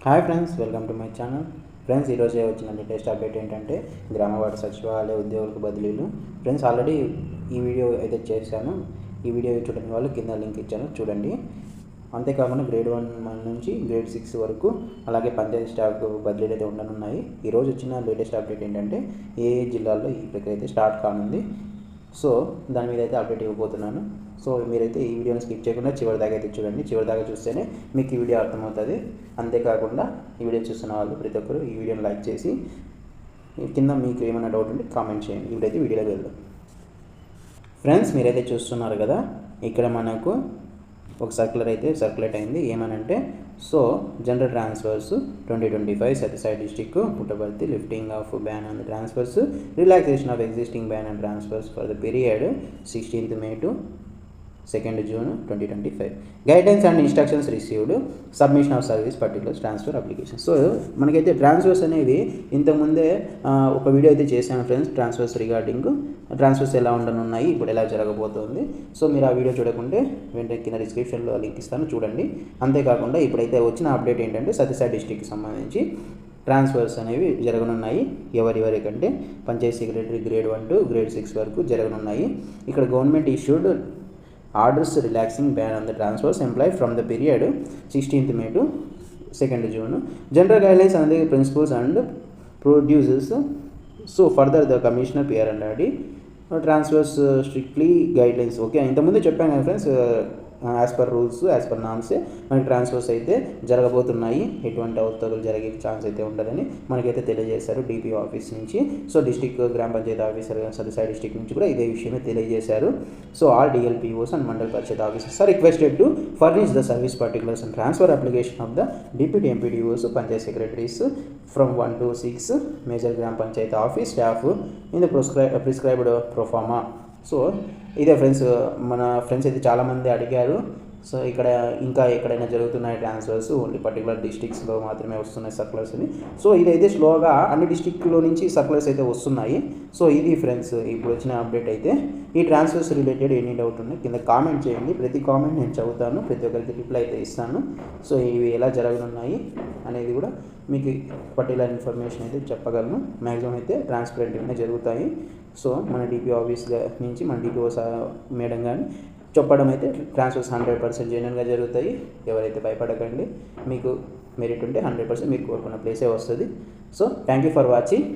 Hi friends, welcome to my channel. Friends, ఈరోజు వచ్చిన latest update ఏంటంటే గ్రామ వార్డు సచివాలయ ఉద్యోగులకు బదిలీలు. ఫ్రెండ్స్, ఆల్రెడీ ఈ వీడియో అయితే చేశాను. ఈ వీడియో చూడని వాళ్ళు కింద లింక్ ఇచ్చాను, చూడండి. అంతేకాకుండా గ్రేడ్ 1 నుంచి గ్రేడ్ 6 వరకు అలాగే పంచాయతీ స్టాఫ్ బదిలీలు అయితే ఉండనున్నాయి. ఈరోజు వచ్చిన లేటెస్ట్ అప్డేట్ ఏంటంటే ఏ జిల్లాల్లో ఈ ప్రక్రియ అయితే స్టార్ట్ కానుంది. సో దాని మీద అయితే అప్డేట్ ఇవ్వబోతున్నాను. సో మీరైతే ఈ వీడియోని స్కిప్ చేయకుండా చివరి దాకా అయితే చూడండి. చివరి దాకా చూస్తేనే మీకు ఈ వీడియో అర్థమవుతుంది. అంతేకాకుండా ఈ వీడియో చూస్తున్న వాళ్ళు ప్రతి ఒక్కరు ఈ వీడియోని లైక్ చేసి కింద మీకు ఏమైనా డౌట్ ఉంటే కామెంట్ చేయండి. ఇప్పుడైతే వీడియోలో వెళ్దాం. ఫ్రెండ్స్, మీరైతే చూస్తున్నారు కదా, ఇక్కడ మనకు ఒక సర్క్యులర్ అయితే సర్క్యులేట్ అయింది. ఏమనంటే general transfers 2025 Sathya Sai district Puttaparthi, lifting of ban on the transfers, relaxation of existing ban and transfers for the period 16th May to 2nd June 2025. Guidelines and instructions received, submission of service particular transfer application. So మనకైతే transfers అనేవి ఇంతకుముందే ఒక video అయితే చేశాను friends. Transfers ఎలా ఉండనున్నాయి, ఇప్పుడు ఎలా జరగబోతోంది. సో మీరు ఆ వీడియో చూడకుంటే వెంటనే కింద డిస్క్రిప్షన్లో లింక్ ఇస్తాను, చూడండి. అంతేకాకుండా ఇప్పుడైతే వచ్చిన అప్డేట్ ఏంటంటే సత్యసాయి డిస్టిక్కి సంబంధించి ట్రాన్స్ఫర్స్ అనేవి జరగనున్నాయి. ఎవరికంటే panchayat secretary grade 1 to grade 6 వరకు జరగనున్నాయి. ఇక్కడ government issued orders relaxing ban on the transfers employ from the period 16th May to 2nd June. General guidelines and the principles and producers. So further the commissioner PR&RD transfers strictly guidelines. Okay, ఇంతకుముందు చెప్పాను కదా friends, as per rules, as per నామ్సే మనకి transfers అయితే జరగబోతున్నాయి. ఎటువంటి అవతలు జరిగే ఛాన్స్ అయితే ఉండదని మనకైతే తెలియజేశారు DPO ఆఫీస్ నుంచి. సో డిస్టిక్ గ్రామ పంచాయతీ ఆఫీసర్ సత్యసాయి డిస్టిక్ నుంచి కూడా ఇదే విషయమే తెలియజేశారు. So all DLPOs and Mandal Parishad officers are requested to furnish the service particulars and transfer application of the deputy MPDOs, panchayat secretaries from 1 to 6 major gram panchayat office staff in the prescribed proforma. So ఇదే friends, మన friends అయితే చాలామంది అడిగారు. So ఇక్కడ ఇంకా ఎక్కడైనా జరుగుతున్నాయి transfers, only particular డిస్ట్రిక్ట్స్లో మాత్రమే వస్తున్నాయి సర్కులర్స్ అని. సో ఇదైతే స్లోగా అన్ని డిస్ట్రిక్ట్లో నుంచి సర్కులర్స్ అయితే వస్తున్నాయి. సో ఇది ఫ్రెండ్స్ ఇప్పుడు వచ్చిన అప్డేట్ అయితే. ఈ ట్రాన్స్ఫర్స్ రిలేటెడ్ ఎనీ డౌట్ ఉన్నాయి కింద కామెంట్ చేయండి. ప్రతి కామెంట్ నేను చదువుతాను, ప్రతి ఒక్కరికి రిప్లై అయితే ఇస్తాను. సో ఇవి ఎలా జరగనున్నాయి అనేది కూడా మీకు పర్టికులర్ ఇన్ఫర్మేషన్ అయితే చెప్పగలను. మ్యాక్సిమం అయితే ట్రాన్స్పరెంట్గానే జరుగుతాయి. సో మన DPO ఆఫీస్ నుంచి మన DPO మేడం కానీ చెప్పడం అయితే ట్రాన్స్ఫర్స్ 100% జెన్యున్గా జరుగుతాయి. ఎవరైతే భయపడకండి, మీకు మెరిట్ ఉంటే 100% మీరు కోరుకున్న ప్లేసే వస్తుంది. So thank you for watching.